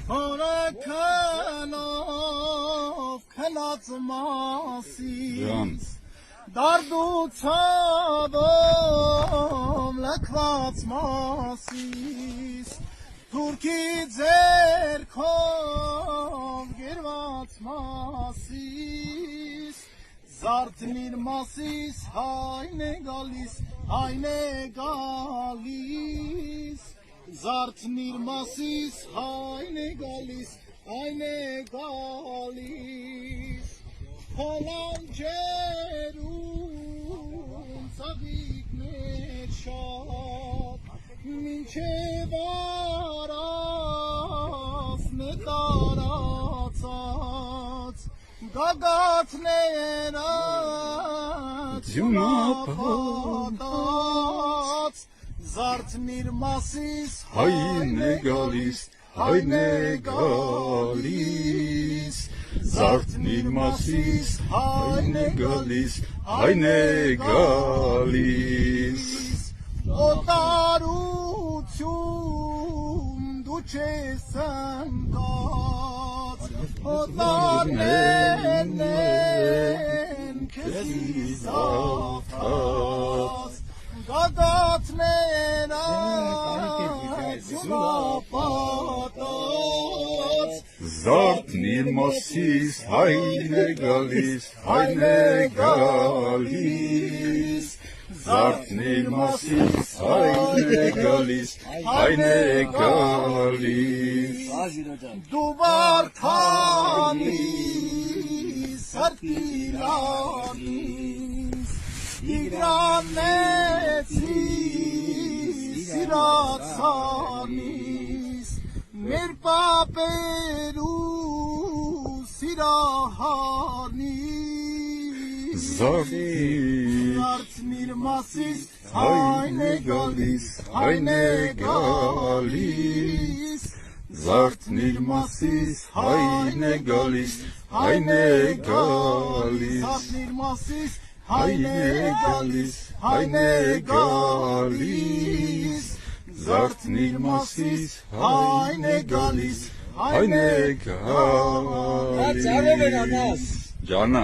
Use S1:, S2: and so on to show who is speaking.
S1: Հորեքնով քնած մասից Դարդուցավով լքված մասից Թուրքի ձերքով գերված մասից Զարդնիր մասից հայն է գալիս, հայն է գալիս Զարդնիր մասից հայն է գալիս, հայն է գալիս Հոլանջերում ծաղիկներ շատ Մինչև արասն է տարածած Գագաթները ձյունապատած Զարդնիր մասից
S2: Հայն է գալիս, հայն է գալիս Զարդնիր մասից հայն է գալիս, հայն է գալիս
S1: Օտարություն դու չես ընկած Օտարներն են քեզի զավթած Գագաթները ձյունապատած
S2: Զարդնիր մասից հայն է գալիս, հայն է գալիս Զարդնիր մասից հայն է գալիս, հայն է գալիս
S1: Դու վարդանիս, հրտիրանիս Իգրանեցիս, սիրացանիս Մեր պապերու սիրահանիս Զարդնիր մասից հայն է գալիս, հայն է գալիս
S2: Զարդնիր մասից հայն է գալիս, հայն է գալիս
S1: Զարդնիր մասից
S2: Հայն է գալիս, հայն է գալիս Զարդնիր մասից հայն է գալիս, հայն է գալիս Ջանա